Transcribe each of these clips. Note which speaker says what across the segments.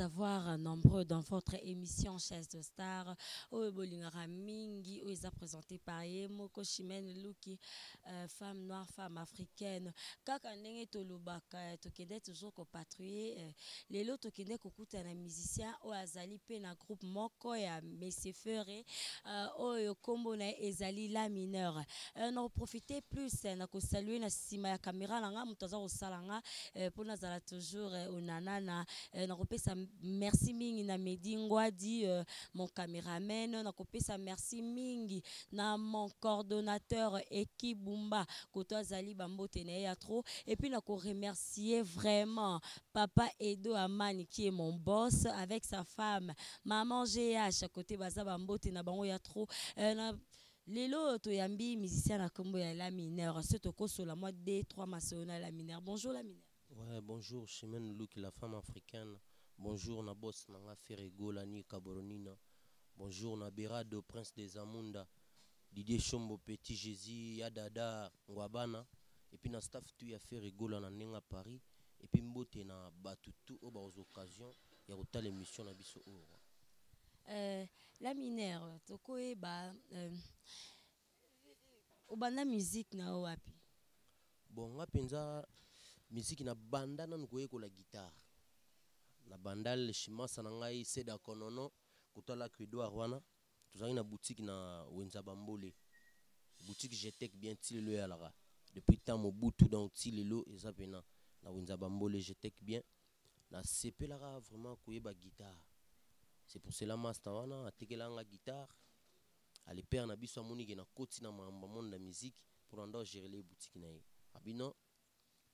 Speaker 1: avoir nombreux dans votre émission Chaise de Star. Oyo bolingaka mingi, oyo eza présenté par Yemoko Chimène Luki, femme noire, femme africaine. Kaka ndenge tolobaka, tokende toujours kopatrouiller. Lelo tokende kokuta na musicien oyo azali pe na groupe moko ya Messieurs Ferré, oyo kombo na ezali La Mineur. Na profiter plus na ko saluer na sima ya caméra na nga mutaza ko salanga pour nazala toujours onanana na kopesa merci mingi na Medi Ngwadi mon caméraman na kopesa merci mingi na mon coordonnateur Eki Bumba koto azali bambote na ya trop et puis na ko remercier vraiment papa Edo Amani qui est mon boss avec sa femme maman GH à côté baza bambote na bango ya trop na Lelo toyambi musicien na kombo ya La Mineur. C'est au cours la mois de 3 maçons à La Mineur. Bonjour La Mineur.
Speaker 2: Ouais, bonjour Chimène Luki, la femme africaine. Bonjour na boss Nanga Ferrego, Lani Kaboronina. Bonjour na Berado, prince des Amunda. Didier Chombo, Petit Jésus, Yadada, Ngwabana. Et puis na staff tu ya Ferrego là na Nenga Paris. Et puis mbote na Batutu aux occasions. Il y a l'émission na biso oro.
Speaker 1: La Mineur, toko eba obanda musique na wapi?
Speaker 2: Bon, nga penza musique na banda na nkoye ko la guitare. Na bandal shimasa na ngai Seda Konono kutala Edouard wana. Tuzali na boutique na Wenza Bambole. Boutique Jetek bien tilelo ya lara. Depuis tant Mobutu dans tilelo ezapena na Wenza Bambole Jetek bien. Na CP lara vraiment koyeba guitare. C'est pour cela master wana atekela nga guitare. Ali père na biso amoni ke na koti na mamba monde la musique pour ando gérer les boutiques na ye. Abino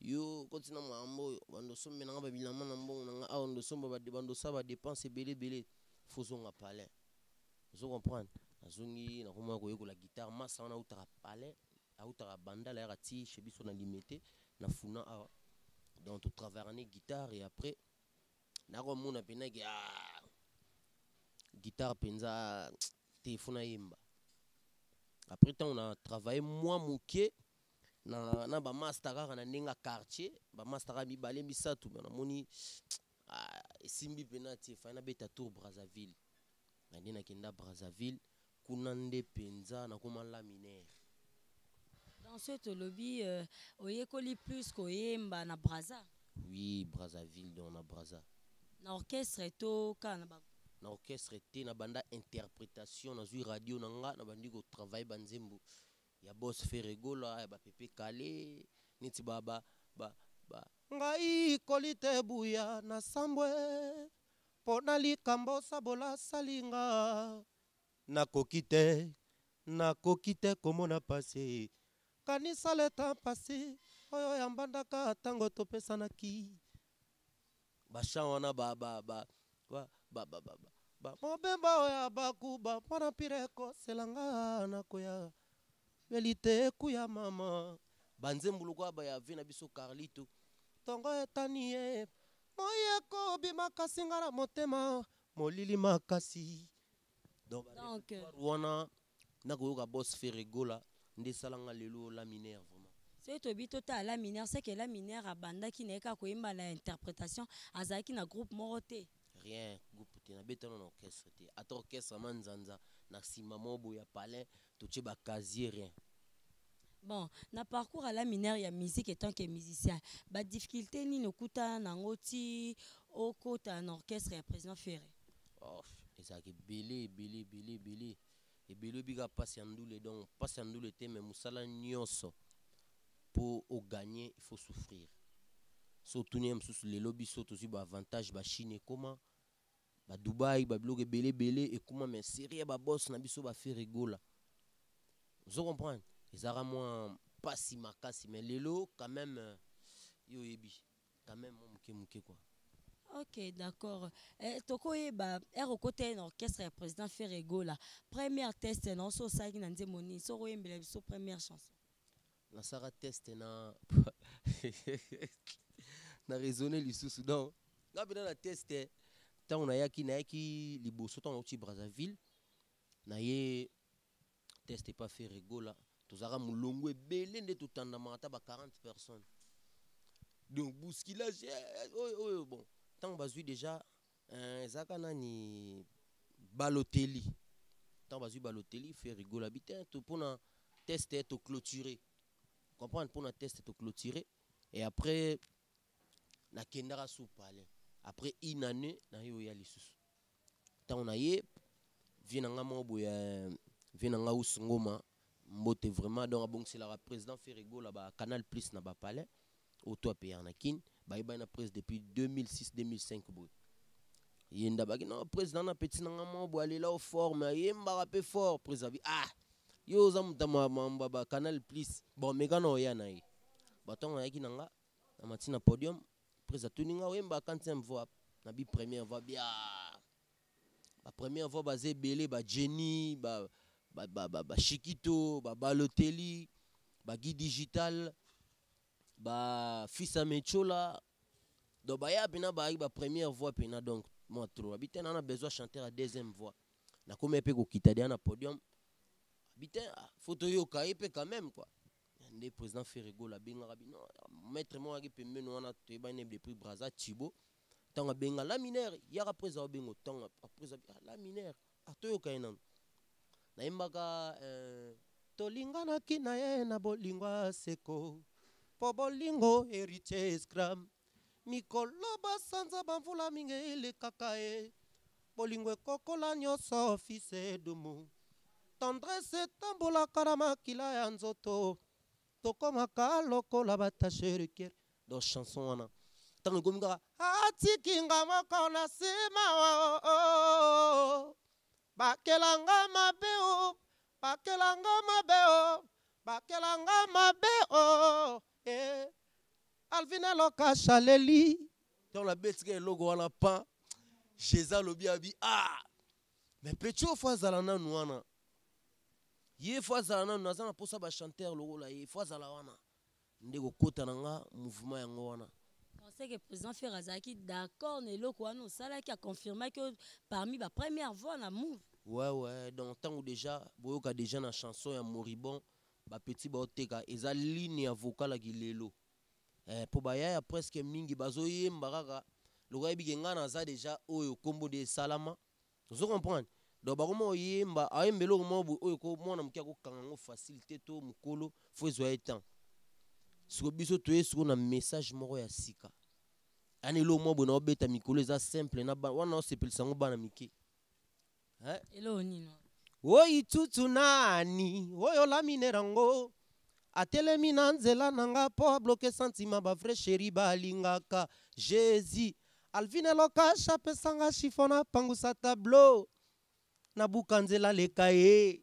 Speaker 2: yo koti na mambo bando sombe na ba bilama na mbongo na nga ando somba ba bando sa ba dépenses belé fozonga palais. Vous comprenez? Azongi na koma ko yekola guitare masa wana utara palais, utara banda la rati chez biso na limité na funa a donc tout travailler guitare et après na ko mona pena ke guitare penza téléphone yemba. Après tant on a travaillé moi mouké na ba master na nenga quartier ba master mi balé mi satu na moni simbi penati fa na beta tour Brazzaville na ndina kenda Brazzaville kunande penza na koma La Mineur.
Speaker 1: Dans ce lobby oyekoli plus ko yemba na Brazza.
Speaker 2: Oui, Brazzaville dans na Brazza.
Speaker 1: Na orchestre to kana ba
Speaker 2: na orchestre était na banda interprétation na zui radio na nga na bandi ko travail banzembo ya boss Ferrego la ya ba pepe kale niti baba ba ngai kolite buya na sambwe pona likambo sabola salinga na kokite komona pase kanisa leta pase oyo ya mbandaka tango topesanaki bashawana mobemba oya bakuba mpona pire koselanga na koya belite kuya mama banzembuluko baya vi na biso Carlito tongo etani ye moyeko bimakasi nga na motema molili makasi donc wana na koyoka boss Ferrego la nde salanga lelo La Mineur vraiment.
Speaker 1: C'est to bito ta La Mineur, c'est que La Mineur abanda ki neka ko yemba na interprétation azaki na groupe moroté.
Speaker 2: Rien groupe te na betono na orchestre te ata orchestre manzanza na sima mobo ya palais to tche ba casier rien.
Speaker 1: Bon, na parcours à La Mineur ya musique étant que musicien ba difficulté ni nokuta na ngoti au côté en orchestre ya président Ferré.
Speaker 2: Oh ezaki belé et belé biga passe andule donc passe andule te mais musala nyonso pour gagner il faut souffrir. Surtout sous les lobbies sont aussi ba avantage ba Chine comment ba Dubaï ba bloc belé et comment mais série ba boss na biso ba Ferrego la. Vous comprenez? Ezara moi pas si makasi mais lelo quand même yo yebi quand même muke quoi.
Speaker 1: Ok, d'accord. Toko yeba ero côté un orchestre ya président Ferrego la. Première test non so saki na nzemoni so royembela biso première chanson.
Speaker 2: Na sara test na na raisonner lisusu donc ngabina na test tant on a yaki liboso tant au Brazzaville na ye test pas Ferrego la tozara mulongo ebele nde totanda mata ba 40 personnes donc bousculage bon tant bazui déjà ezaka nani Balotelli. Tant bazu Balotelli fait rigoler habitant tout pour na tester to clôturer. Comprendre pour na tester to clôturer et après na kendara sous palais. Après une année na yo ya lisusu. Tant on a yé vient nga mobo ya vient nga usungoma mbote vraiment donc bon c'est la président fait rigoler ba Canal Plus na ba palais auto payer na kin ba iba na presse depuis 2006 2005 boy. Yenda baki non président na petit na ngamo bo aller là au forme yemba rapé fort président ah yo za mutama mamba Canal Plus bon mekano ya na yi batonga yaki nanga na matina podium président tuninga yemba 40e voix na bi première voix bien ba première voix basé belé ba Jenny ba Chiquito ba Balotelli ba Guy Digital ba Fils Amechola donc ba ya pena ba première voix pena donc moi trop habitant on a besoin de chanter à deuxième voix na comme pe ko kitadia na podium habitant photo yo kaipe quand même quoi le président Ferrego la benga rabino maître moi ki pembe no na to ba ne de prix Braza Thibaut tanga benga la minère ya après za bengo tanga après la minère to yo kaina na imbaka tolingana kina ye na bolingwa seko po bolingo héritier scram mikolo basanza bamvula mingi elekaka ye bolingo ekokola nyonso fils dumu tendresse etambolaka na makila ya nzoto tokomaka lokola batasherikere do chanson wana ntango ekomi kaka atikinga moko na nsima bakelanga mabe o bakelanga mabe o bakelanga mabe o Alvina loka chaleli dans la bête que logo wana pa Jésus lobi abi ah mais petit fois zalana nuana ye fois zalana nazana posa ba chanteur logo la ye fois zala wana ndeko kota nanga mouvement yango wana
Speaker 1: on sait que le président Ferrazaki d'accord ne loko wana sala qui a confirmé que parmi la première voix na move
Speaker 2: ouais donc tant ou déjà boyoka déjà na chanson ya Moribond ba petit ba oteka eza ligne ya vocal la gilelo po baya presque mingi bazoyemba kaka lokola yebi nga naza déjà oyo kombo de salama vous comprenez donc bakoma oyemba ayembela omo oyo ko mwana mukia ko kanga ngo facilité to mukolo faut ezwa temps siko biso to yesu na message moko ya sika ani lo mo bona obeta mikolo eza simple na ba wana osepelisa ngo bana mike
Speaker 1: elo nino
Speaker 2: oyi tutu nani oyo la minerango atelemi na nzela nanga po abloke sentiment ba vrai chéri balingaka Jésus Alvina loka chapesanga chiffona pangusa tableau na buka nzela leka ye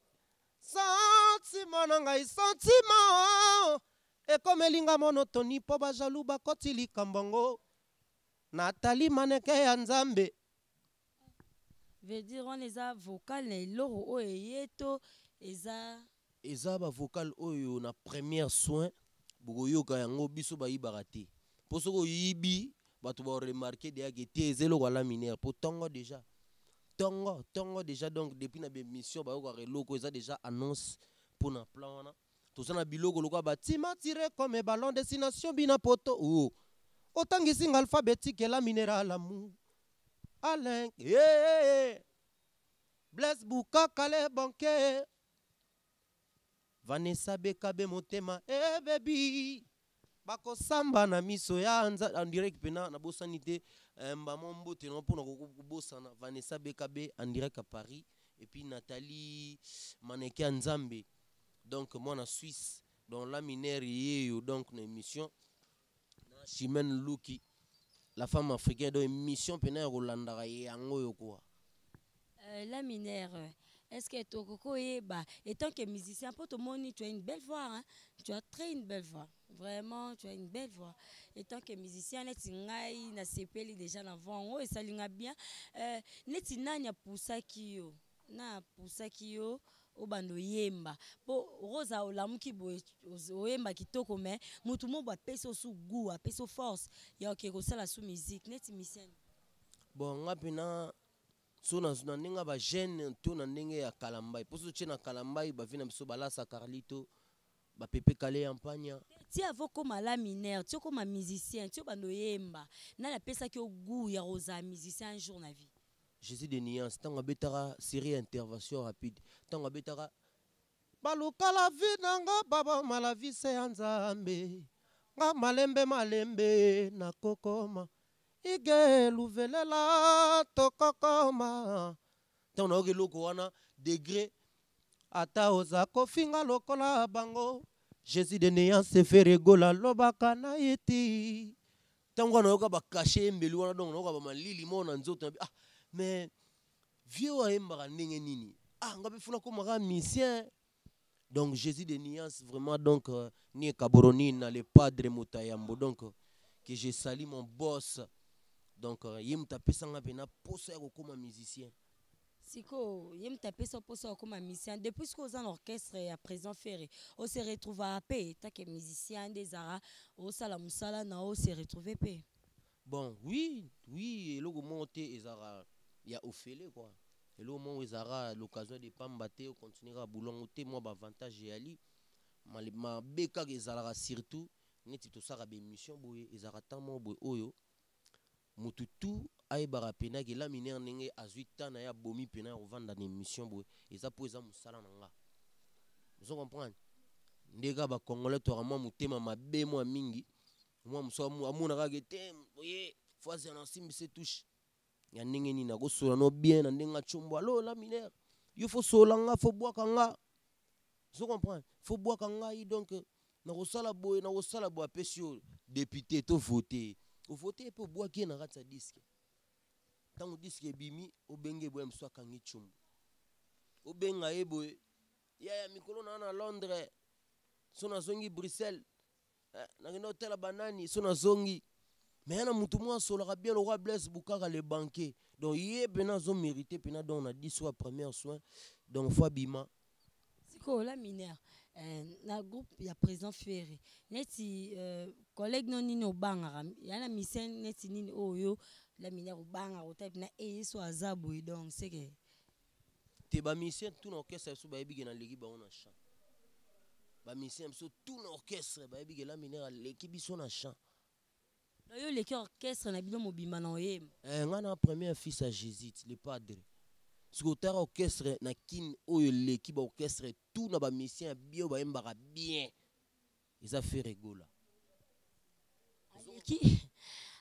Speaker 2: sentiment na ngai sentiment ekomelinga monotoni po bajalou bakoti likambo Nathalie maneke ya nzambe
Speaker 1: veut dire on les a vocal na loro o yeto
Speaker 2: eza ba vocal oyo na première soin bokoyoka yango biso bayibaka te mpo soki oyibi bato baremarke deyake te ezelo wala minere mpo tongo déjà donc depuis na bémission bayokaka eloko eza déjà annonce mpo na plan wana toza na biloko lokola batima tire comme ballon destination bina poto otangisi nga alphabétique la minéral amour Alain Blaise Bouka Kale Banque Vanessa Bekabe Motema baby bako samba na miso ya en direct pena na bosanité mbamombo te non pona kobosana Vanessa Bekabe en direct à Paris et puis Nathalie Maneke Nzambe donc moi en Suisse dans la minère yeyo donc une émission na Chimène Luki la femme africaine dans émission pena Rolanda yango yo quoi
Speaker 1: la minère est-ce que Tokoko Eba, étant que musicien, pour tout le monde, tu as une belle voix, hein? Tu as très une belle voix. Vraiment, tu as une belle voix. Étant que musicien, tu as CPL déjà avant, et ça l'a bien. Tu n'as pour ça qui yo, na pour ça qui yo, au bando yemba. Pour Rosa Olamuki boyemba qui toko mais, tout le monde va peso sous goût, peso force. Il y a quelque chose la sous musique, net musicien.
Speaker 2: Bon, ngapina. So na ndenge ba jeune to na ndenge ya kalambai poso tche na kalambai ba vina biso balasa Carlito ba pepe kale yampanya
Speaker 1: ti avo koma la mineur ti okoma musicien ti obando yemba na la pesa ki goût ya rosa musicien un jour na vie.
Speaker 2: Jésus de nuance ntango abetaka série intervention rapide ntango abetaka baluka la vie nanga baba malavi se ya nzambe nga malembe malembe nakokoma ige luvelela tokokoma ntango nayoka eloko wana degré ata oza kofinga lokola bango Jésus de nuance feregola lobaka na iti ntango wana nayoka bakashe embeli wana donc nayoka bamalili mo na nzoto ah mais vieux ayembaka ndenge nini ah nga befuna komaka musicien. Donc Jésus de nuance vraiment donc ni Kaboronine le padre Mutayambo donc que je salue mon boss donc yem tapesa nga pena posa ya kokoma musicien.
Speaker 1: Siko yem tapesa posa comme musicien depuis que aux en orchestre à présent ferré on se retrouve à paix tant que musicien des ara au sala musala na on se retrouver paix.
Speaker 2: Bon oui oui eloko monté ezara ya ofele quoi. Et là, au moment où ils auront l'occasion de pas m'battre, on continuera à boulongo. Moi, avantage et ali, ma beka ils auront surtout, net tout ça rabe mission boye, ils auront tant mon boye oyo. Mututu aïe barapena que la mine nenge azuita na ya bomi pena au vendre dans mission boye. Ils a posé un musala nanga. Vous comprenez? Ndega ba congolais toi moi mutema mabe moi mingi. Moi muso amuna kagete, voyez, fois c'est un sim se touche. Ya ndenge nini nakosola no bien na ndenga chombo alo la mineur yo faut solanga faut boire kanga vous comprenez faut boire kanga donc nakosala boye pesio député to voter au voter pour boire qui na ratsa disque tango disque bimi obenge boye mso kangi chombo obenga eboye ya mikolo na Londres sona zongi Bruxelles na ngino hotel banani sona zongi. Mais il y a mutu mwa solaka bien le roi Blaise Bukaka le banquier. Donc il pena zo mérité pena donc on a dit soit premier soin donc fois bima.
Speaker 1: Siko la mineur na groupe ya président Ferré. Neti collègue non nini obanga ya na misen neti nini oyo la mineur obanga o type na so azabu donc c'est que
Speaker 2: te ba mission tout na orchestre so ba ebi na leki ba on a chant. Ba mission so tout na orchestre ba ebi la mineur leki biso na chant.
Speaker 1: Yo le orchestre na bino mobima na oyem.
Speaker 2: Ngana premier fils à Jésus le padre. Ce que orchestre na kin oyo leki ba orchestre tout na ba mission bio ba embara bien. Ils a fait rigola.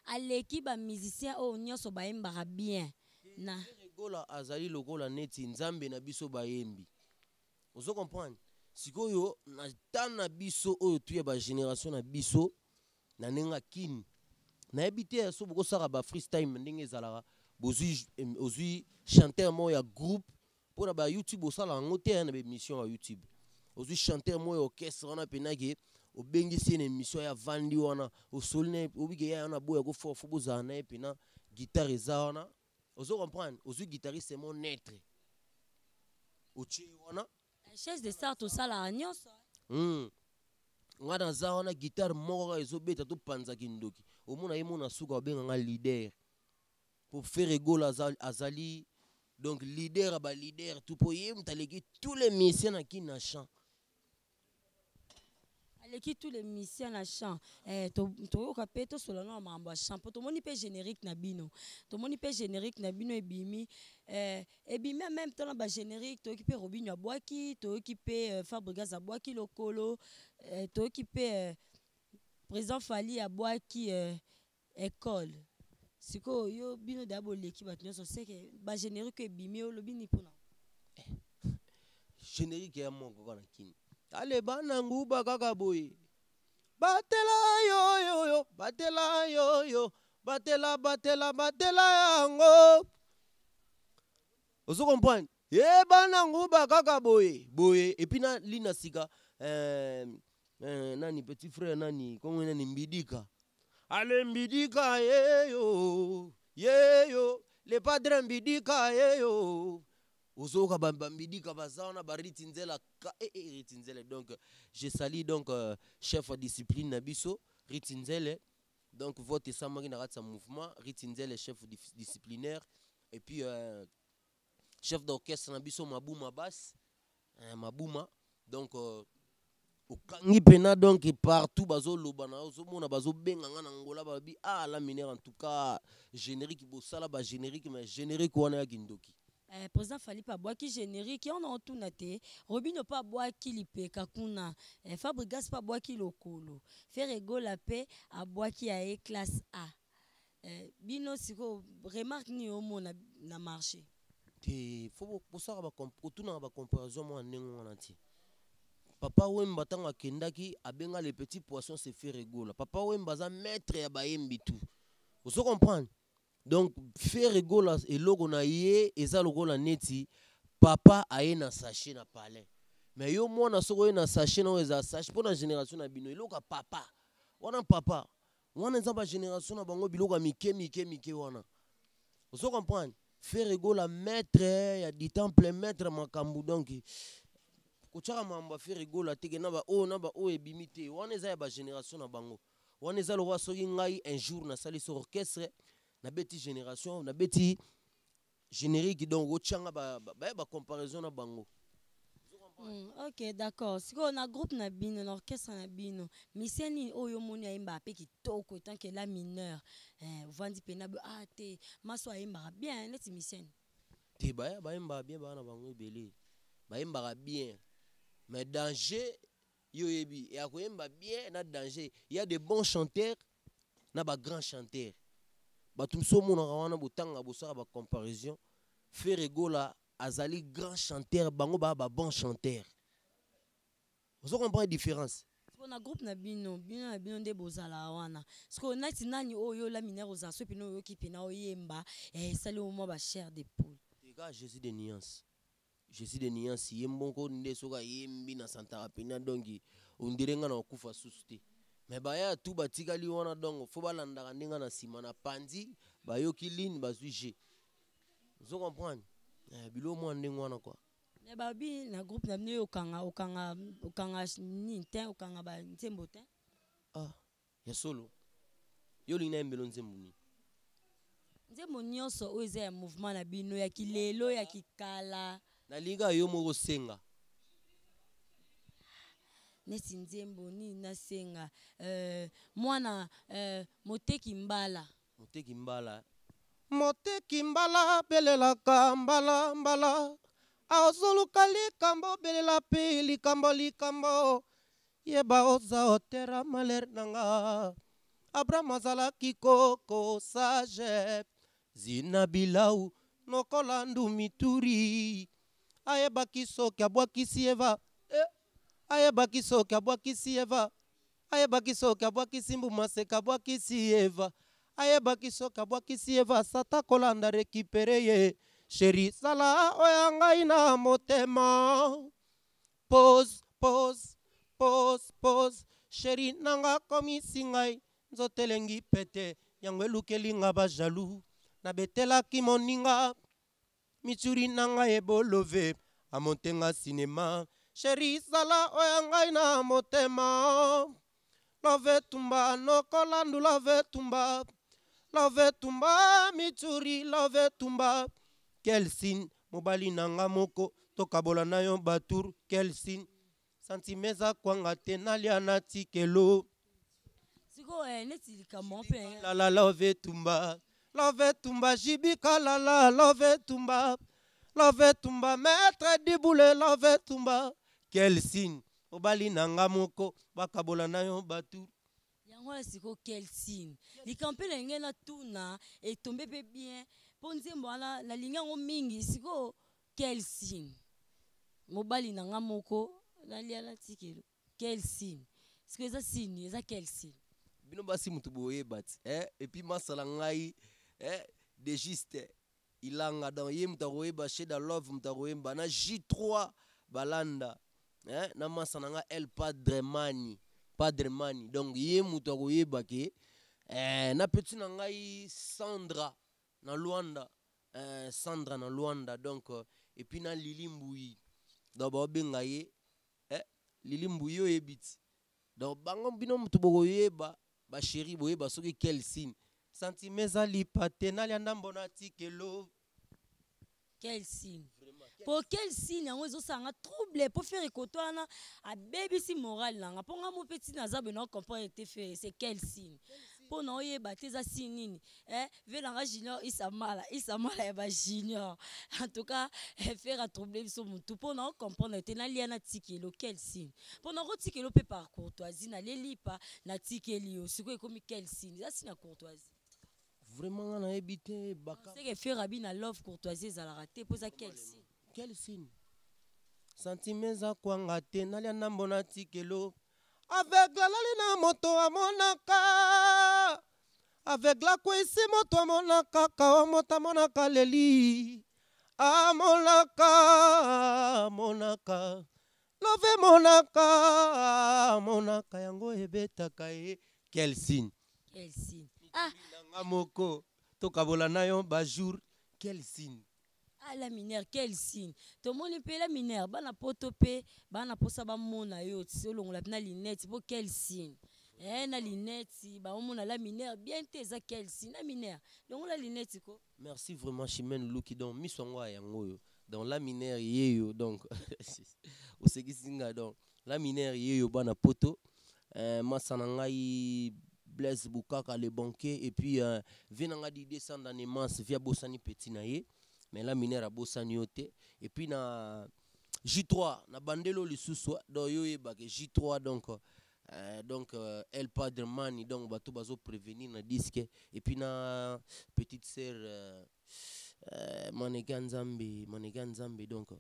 Speaker 1: Aleki ba musicien o nyoso ba embara bien. Na
Speaker 2: rigola azali lokola neti nzambe na biso ba yembi. Vous comprenez? Sikoyo na tana biso oyo tuye ba génération na biso na nenga kin na habité so boko sara ba freestyle ndenge ezalaka bozui chanteur mo ya groupe pour na ba YouTube osala ngote na ba émission ya YouTube ozui chanteur mo ya orchestre wana penake obengisi na émission ya vandi wana osolne obike ya na boya ko fo bozana na pena guitare za wana ozo comprendre ozui guitariste mo netre ochi wana
Speaker 1: chaise de star to sala nyonso
Speaker 2: ngana za wana guitare moko ezobeta to panza kindoki omona ye mona suka obenga nga leader pour faire rigolo azali donc leader ba leader tout pour ye mutaleki tous les musiciens qui na chant
Speaker 1: aleki tous les musiciens na chant to ka peto solo na mambo chant to moni pe générique na bino to moni pe générique na bino ebimi ebimi en même temps na ba générique to ki pe Robinho Abwaki to ki pe Fabregas Abwaki lokolo to ki pe président Fali Abwaki école siko yo bino d'abo leki bat nyonso c'est que ba générique ebimi o lobini pona
Speaker 2: générique ya mongo kana kini ale bana nguba kaka boye batela yo batela yo batela yango ozo comprendre bana nguba kaka boye et puis na lina sika nani petit frère nani comment nani Mbidika ale Mbidika yeyo le padre Mbidika yeyo ozoka Mbidika bazana ba ritinzela ritinzele donc je salue donc chef de discipline nabiso ritinzele donc vote samaki na ratsa mouvement ritinzele chef disciplinaire et puis chef d'orchestre nabiso Mabuma basse Mabuma donc okangi pena donc partout bazoloba na ozomona bazobenga nga na ngola babi ah la minère en tout cas générique bosala ba générique mais générique wana ya kindoki
Speaker 1: président fali pa boaki générique on a tout naté robino pa boaki lipeka kuna fabrigas pa boaki lokolo ferego la paix a boaki a classe A bino siko remarque ni omo na marché
Speaker 2: te faut bosala ba kotuna ba comparaison mo ndenge wana ti Papa Wemba tanga kendaki abenga les petits poissons se fait rigola. Papa Wemba za maître ya bayembi tout. Vous comprenez? Donc fait rigola et logo na ye eza logo la neti papa aye na sachet na palais. Mais yo mwana soko ye na sachet na eza sachet pour la génération na bino eloka papa. Wana papa. Wana eza ba génération na bango biloka mike wana. Vous comprenez? Fait rigola maître ya du temple maître makambu donc kochaka mamba fe rigola teke na ba o ebimite wana eza ya ba génération na bango wana eza lo soki ngai un jour na sali sur orchestre na beti génération na beti générique donc ochanga ba comparaison na bango
Speaker 1: ok d'accord siko na groupe na bino na orchestre na bino miseni oyo moni ayimba pe kitoko tant que la mineur vandi pena ah te maso ayimba bien neti miseni
Speaker 2: te ba yimba bien ba na bango ebele ba yimba bien. Mais danger, il y a bien na danger. Il y a des bons chanteurs, na ba grands chanteurs. Ba tum so mo na wana botanga bosara ba comparaison. Ferregola azali grand chanteur, bango ba bon chanteur. Vous comprenez la différence?
Speaker 1: On a groupe na bino de bozala wana. Parce nati nani oyo la minère aux asso pino yo ki pina oyemba et sali au moins ba chair de poule.
Speaker 2: Les gars, je suis des nuances. Je suis des nuances. Yembonko nde soka yembi na Santa Rapina dongi undirenga na okufa suste. Mais baya tout batikali wana dongo fo balanda ndinga na sima na pandi bayoki ligne bazuje. Vous comprenez? Bilo mo ndinga wana quoi.
Speaker 1: Ne babi na groupe na bino okanga ni ten okanga ba ntembo ten.
Speaker 2: Ah, ya solo. Yo lina embelo ntembo ni.
Speaker 1: Ntembo nyonso oyo eza ya mouvement na bino ya kilelo ya kikala.
Speaker 2: Na liga yo moko senga
Speaker 1: neti nzembo ni nasenga mwana moteki mbala
Speaker 2: belelaka mbala azoluka likambo belela pe likambo yeba oza otera maler nanga Abraham azalaki koko sage zina bilau nokolandu mituri ayebaki soki abwakisi Eva ayebaki soki abwakisi Eva ayebaki soki abwakisi mbuma seka abwakisi Eva ayebaki soki abwakisi Eva sata kolanda rekipere ye sheri sala oya ngai na motema pose sheri nanga komisi ngai nzoto elengi pete yango elukeli nga bajalu nabetelaki moninga Michuri nanga ebolove amontenga cinéma Chéri sala oya ngai na motema Love tumba nokolandu love tumba Michuri love tumba Kelsin mobali nanga moko tokabola na yo batur Kelsin santimeza kwanga tenalia na tikelo
Speaker 1: Siko neti likambo pe
Speaker 2: la love tumba jibika la love tumba maître diboule love tumba quel signe obali nanga moko bakabola na yo batu
Speaker 1: yango siko quel signe likambo le ngena tuna et tomber pe bien ponzembo ala na linga ngo mingi siko quel signe mobali nanga moko na liala tikelo quel signe siko eza signe eza quel signe
Speaker 2: bino basi mutu boye bat et puis masala ngai de juste ilanga dans ye mutaroye ba chez da love mutaroye bana J3 balanda na masana nga el padre mani donc ye mutaroye ba ke na petit na ngai Sandra na Luanda donc et puis na Lilimbuyi donc ba benga ye Lilimbuyi yo ebiti donc bango bino mutu boye ba chéri boye ba soki quel signe santimeza lipate na lianda mbona tikelo
Speaker 1: quel signe pour quel signe yango ezosanga trouble pour faire ekotwana abebisi moral nanga mpo nga mo petit naza bena comprendre te faire c'est quel signe mpo na oyeba te eza signe nini ve nanga junior isamala ya bajunior en tout cas faire trouble biso motu mpo na ocomprendre te nalia na tikelo quel signe mpo na kotikelo mpe par courtoisie naleli pa na tikeli yo sikoyo ekomi quel signe eza signe ya courtoisie
Speaker 2: vraiment nga nayebi te baka
Speaker 1: seke faire abi na love courtoisie ezalaka te mpo eza quel signe
Speaker 2: quel signe sentime eza kwanga te nalia na mbona tikelo aveugle alali na moto amonaka aveugle akwesi moto amonaka kawa moto amonaka leli amonaka love monaka yango ebetaka ye quel signe nanga moko tokabola na yo bajour quel signe
Speaker 1: la minère quel signe tomoni mpe la minère bana poto mpe bana posa bamona yo olongola mpe na linete mpo quel signe na linete baomona la minère bien te eza quel signe na minère longola linete ko
Speaker 2: merci vraiment Chimène Luki donc miso yango yango oyo donc la minère yeyo donc osekisinga donc la minère yeyo bana poto masa na ngai Blaise Bukaka le banquier et puis venanga di descendre en immense via bosani petit na ye mais la minère a bosani yote et puis na J3 na bandelo lisusu do yo yebake J3 donc El Padre Mani donc bato bazo prévenir na disque et puis na petite sœur Mannequin Nzambe donc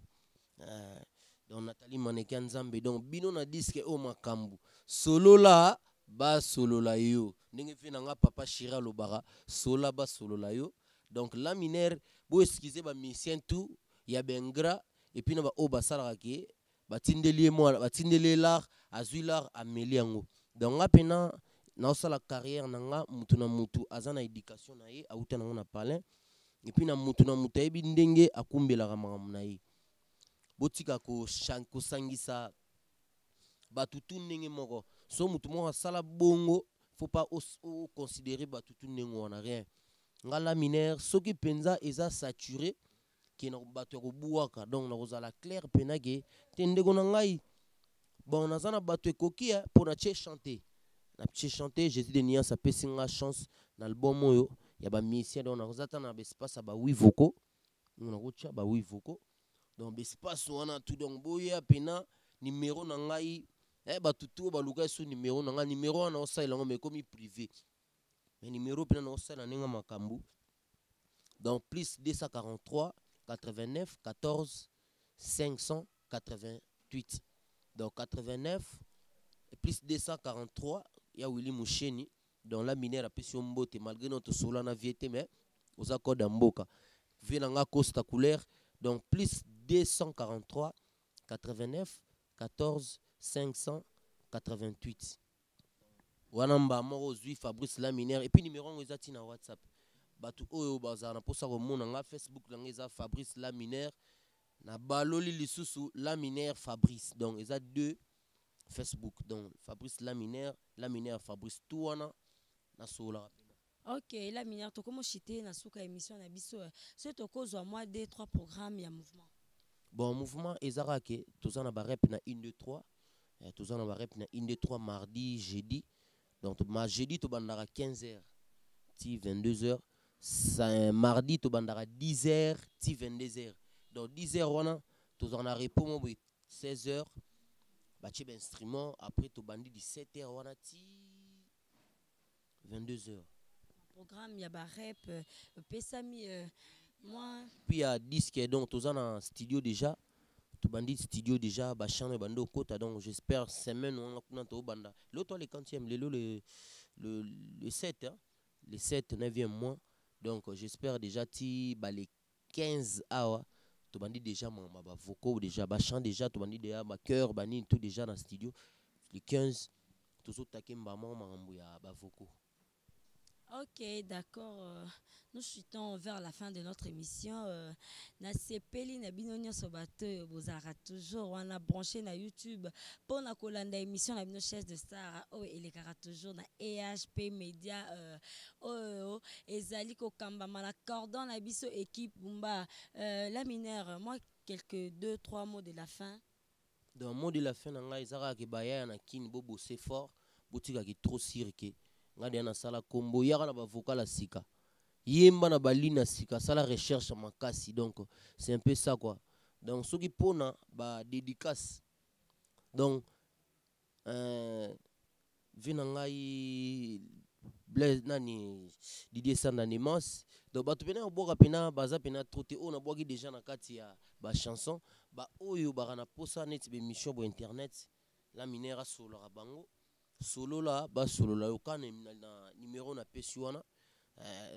Speaker 2: Nathalie Mannequin Nzambe donc bino na disque o makambu solo la ba solo la yo ndenge fe nanga papa Chira Lobara sola ba solo la yo donc la minère bo excuser ba musicien tout ya bengra et puis na ba o basala ke batindeli mo batindeli l'art azui l'art ameli yango donc ngapena na osala carrière nanga mutu na mutu azana éducation na ye auta nango na palin et puis na mutu ayebi ndenge akumbelaka makambo na ye botika ko sangisa batutu ndenge moko so mutu moko asala bongo faut pas considérer batutu ndenge wana rien nga la minère soki penza eza saturé ki na bato ya kobuwaka donc na kozala clair pena ke te ndeko na ngai bon naza na bato ekoki mpo na tie chanter Jésus de Nias apesi nga chance na album oyo ya bamusicien donc nakoza ta na bespace ya ba 8 vocaux nakotia ba 8 vocaux donc bespace wana tout donc boya pena numéro na ngai batutu baluka so numéro na ngai numéro wana osalela ngo mais comme privé mais numéro pena na osala nenga makambu donc plus 243 89 14 588 donc 89 plus 243 ya Willy Moucheni dans la minère apesi mbote malgré notre solana viete mais aux accords d'amboka venanga costa couleur donc plus 243 89 14 588 wanamba moko zui Fabrice la minère et puis numéro ngo ezati na WhatsApp batu oyo bazana posa ko mona nga Facebook na ngeza Fabrice la minère na baloli lisusu la minère Fabrice donc eza deux Facebook donc Fabrice la minère Fabrice touana na sola
Speaker 1: ok la minère to komo chité na suka émission na biso c'est to kozwa moi 2-3 programmes ya mouvement
Speaker 2: bon mouvement ezara ke tozana ba rep na 1 2 3 tozana ba rep na 1 2 3 mardi jeudi donc ma jeudi to bandara 15h ti 22h mardi to bandara 10h ti 22h donc 10h wana tozana repos mo 16h bache ben instrument après to bandi 17h wana ti 22h
Speaker 1: programme ya ba rep pesami moi
Speaker 2: puis ya disque donc tozana studio déjà to bandi studio déjà ba chane bando kota donc j'espère semaine on kuna to banda l'autre le 40e le 7 hein? Le 7 9e mois donc j'espère déjà ti ba les 15 hours to bandi déjà ma vocaux déjà ba chant déjà to bandi déjà ba cœur bani tout déjà dans studio le 15 toujours takemba mambo ya ba vocaux.
Speaker 1: Ok, d'accord. Nous chutons vers la fin de notre émission. Na sepeli na binonia sobato bozara toujours on a branché na YouTube pour na kolanda émission na bino chaise de star oh et les cara toujours na EHP Media ezali ko kamba mala cordon na biso équipe bumba la minère moi quelques 2-3 mots de la fin.
Speaker 2: Dans le mot de la fin, nanga izaka ke baya na kin bo bosser fort, botika ki trop sirke. Ngade na sala kombo yaka na ba vocal sika. Yemba na bali na sika sala recherche makasi, donc c'est un peu ça quoi. Donc ceux qui pona ba dédicace. Donc vinangai Blaise nani Didier Sandanemas. Donc batu pena oboka pena baza pena troté on a boki déjà na kati ya ba chanson ba oyo ba na posa net be mission bo internet la minera solo rabango solo la ba solo la yokane na numéro na pesuana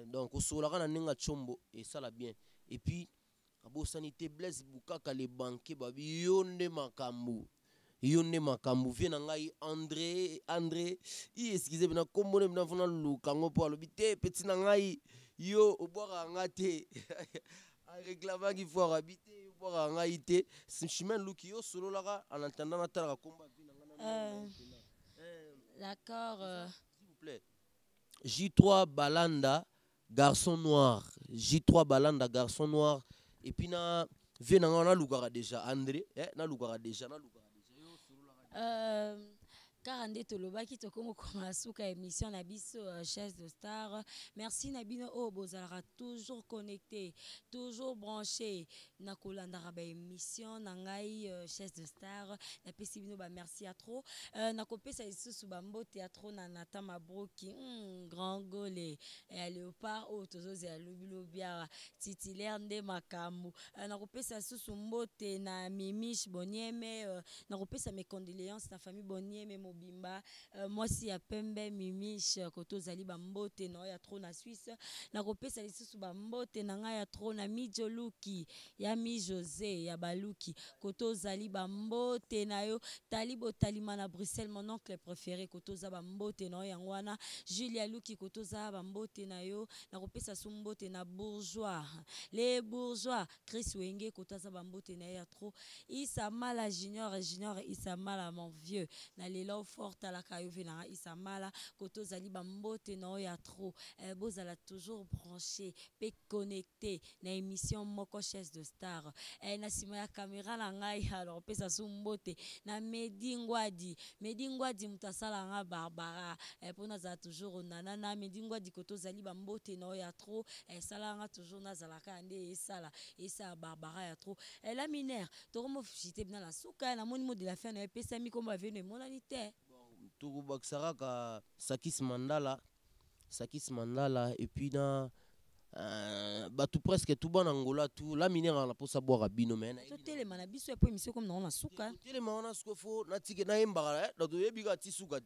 Speaker 2: donc solo kana ninga chombo et ça la bien et puis abo sanité Blaise bukaka les banquiers ba yonde makambu yonde makambu vient ngai André excusez moi komone mna fona lukango po alobite petit ngai yo obora ngate a réclamant qu'il faut habiter obora ngaite chemin luki yo solo la en attendant na tala komba
Speaker 1: d'accord
Speaker 2: s'il vous plaît J3 Balanda garçon noir J3 Balanda garçon noir et puis na venanga na lukara déjà André na lukara déjà
Speaker 1: car nde tolobaki tokomo koma suka émission na biso chaise de star. Merci Nabino o bozalaka toujours connecté, toujours branché na kolandaka ba émission na ngai chaise de star. Na pesi bino ba merci à trop. Na kopesa lisusu ba mbote ya trop na Nata Mabroki, grand gole et léopard o tozoze ya lobia titulaire nde makambu. Na kopesa lisusu mbote na Mimiche Bonieme, na kopesa mes condoléances na famille Bonieme Bimba moi si ya pembe Mimiche koto zali ba mbote na ya trop na Suisse na kopesa lisusu ba mbote na nga ya trop na Mijoluki ya mi José ya baluki koto zali ba mbote na yo talibo talima na Bruxelles mon oncle préféré koto za ba mbote na ya ngwana Julia Luki koto za ba mbote na yo na kopesa su mbote na bourgeois les bourgeois Chris Wenge koto za ba mbote na ya trop Isamala junior Isamala mon vieux na lelo forte à la caillou na Isamala koto zali ba mbote na ya trop bozala toujours branché pe connecté na émission moko chaise de star na sima ya caméra na ngai alors pesa su mbote na Medi Ngwadi mutasala nga Barbara pona za toujours nanana Medi Ngwadi koto zali ba mbote na ya trop sala nga toujours na zalaka nde esa Barbara ya trop la minère tokomo fité bina la suka na moni mo de la fin na pesa mi komba venu monanité
Speaker 2: tout Baksaraka Sakis Mandala et puis na tout presque tout bon Angola tout la minère na posa boire bino mais
Speaker 1: to telema na biso po émission comme na suka
Speaker 2: telema na suka fo na tike na embara donc yebiga ti suka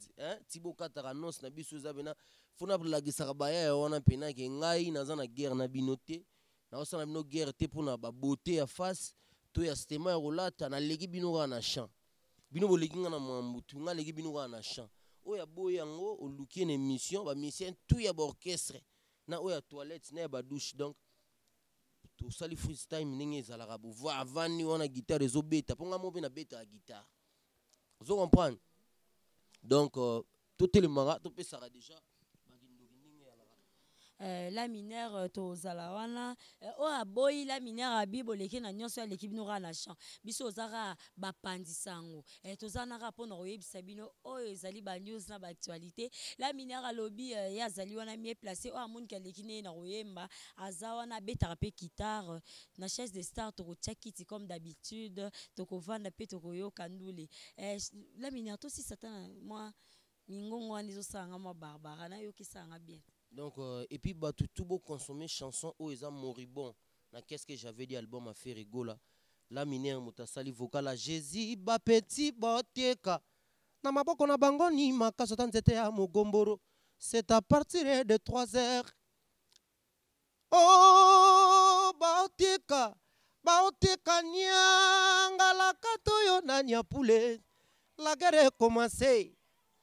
Speaker 2: tibo katara nos na biso zabena fona la gisaka baya wana pena ke ngai na zana guerre na binote na osana bino guerre te pona ba beauté ya face to ya stema ya rolata na legi bino na champ bino bolekinga na mambutu nga legi bino na champ oya boyango oluki na émission ba musicien tout ya orchestre na oya toilette na ba douche donc to sali freestyle ndenge ezalaka bo voir avant ni wana guitare ezobeta ponga mo pe na beta ya guitare vous comprenez donc tout telemanga to pesaka déjà
Speaker 1: la minère to zalawana o aboyi la minère abibo leki na nyonso ya l'équipe no na champ biso zara ba pandisango to zanaka pona oyebisa bino oyo ezali ba news na ba actualité la minère lobby ya zali wana mieux placé o amoni ka leki ne na oyemba azawana betara pe guitare na chaise de star to kiti comme d'habitude to ko vanda pe to ko yoka ndule la minère to si satana moi mingongo anizo sanga mo Barbara na yoki sanga bien.
Speaker 2: Donc et puis bah tout beau consommer chanson o eza moribond na qu'est-ce que j'avais dit album a fait rigola la minère mutasali vocal la Jésus ba petit boteka na maboko na bango ni makaso tanzete ya mogomboro c'est à partir de 3h oh boteka nyanga la katoyo na nyapule la guerre commencé.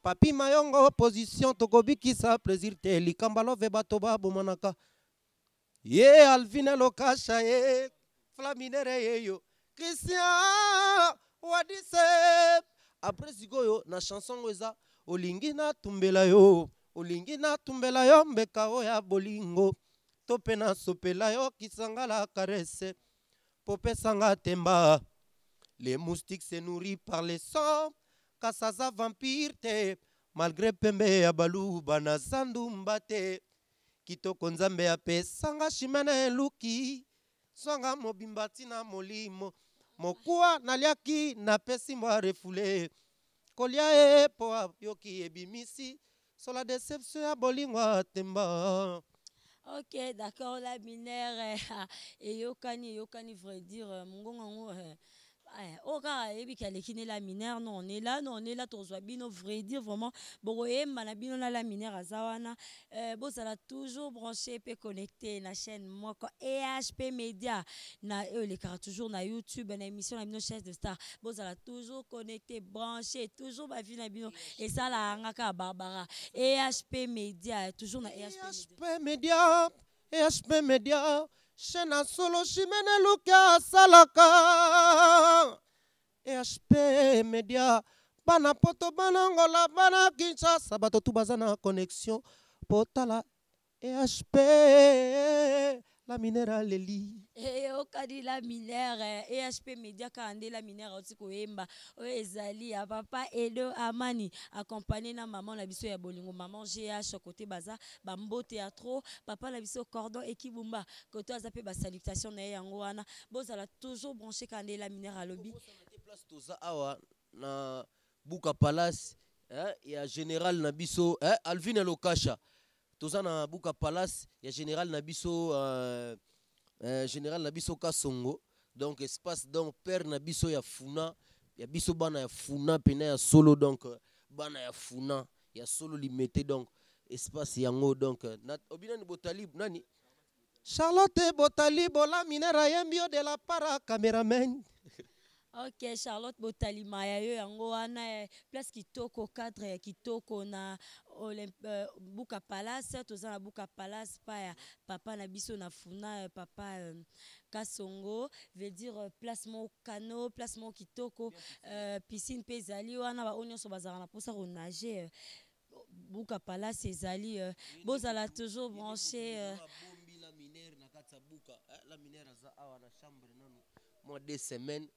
Speaker 2: Papi Mayongo opposition tokobikisa plaisir te likamba love bato babomanaka ye Alvin Lokasha ye Flaminere ye yo Christian Wadise après sikoyo na chanson weza olingi na tumbela yo mbeka o ya bolingo to pe na sopela yo kisangala karese popesanga temba. Les moustiques se nourrissent par les sangs. Kasaza vampire te. Malgré pembe ya balu bana zandu mbate. Kitoko nzambe apesanga shimene luki. Songa mobimbati na molimo. Mokuwa naliaki na pesi mwa refule. Kolia e po yoki ebimisi. Sur la déception ya bolingwa temba.
Speaker 1: Ok, d'accord, la minère et yokani vrai dire mungongo oka ebika lekine la minère non on est là tozwabino vrai dire vraiment boyemba na bino na la minère azawana bozala toujours branché pe connecté na chaîne moko EHP Media na le car toujours na YouTube na émission na bino chaise de star bozala toujours connecté branché toujours ba vie na bino et ça la ngaka Barbara EHP Media toujours na
Speaker 2: EHP Media EHP Media Shena solo shimene luka salaka EHP Media bana poto bana ngola bana Kinshasa bato tu bazana connexion potala EHP la minère leli
Speaker 1: okadi la minère EHP Media kande la minère otiko yemba ezali ya papa Edo Amani accompagné na maman na biso ya bolingo maman GH côté baza bambote ya trop papa na biso cordon ekibumba côté azape ba salutation na yango wana bozala toujours branché kande la minère à lobby
Speaker 2: place toza awa na Buka Palace ya général na biso Alvin Lokasha toza na Buka Palace ya général na biso général na biso Kasongo donc espace donc père na biso ya Funa ya biso bana ya Funa pena ya solo donc bana ya Funa ya solo limité donc espace yango donc obina ni Botalib nani Charlotte Botalib la minera yembio de la para cameraman.
Speaker 1: Ok, Charlotte Botalima ya yo yango wana place kitoko cadre kitoko na Buka Palace toza na Buka Palace pa ya papa na biso na Funa papa Kasongo veut dire placement canot placement kitoko piscine pe ezali wana ba onyo so bazala na posa ko nager Buka Palace ezali bozala toujours branché
Speaker 2: la minère na kata Buka la minère za awa na chambre nanu moi 2 semaines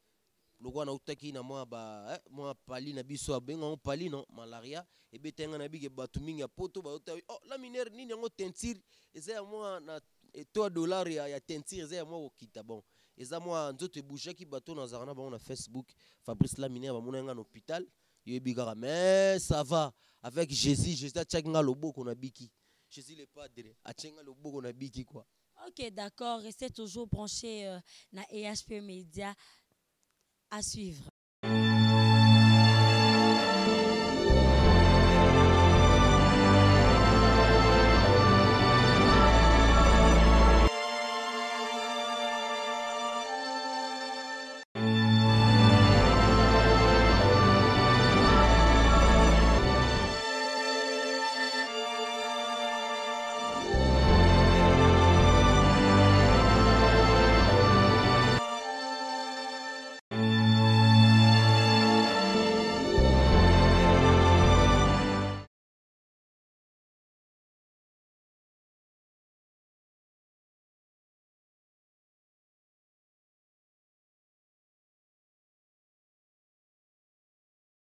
Speaker 2: lokwa na utaki na mwa ba mwa pali na biso abenga pali no malaria ebetenga na bige batu mingi poto ba oh la minère nini yango teinture eza ya mwa na $3 ya teinture eza ya mwa okita bon eza mwa nzoto ebouchaki bato na zarana ba na Facebook Fabrice la minère ba mona nga na hôpital yebikaka mais ça va avec Jésus atchenga loboko na biki Jésus le padre atchenga loboko na biki quoi.
Speaker 1: Ok, d'accord, restez toujours branché na EHP Media à suivre.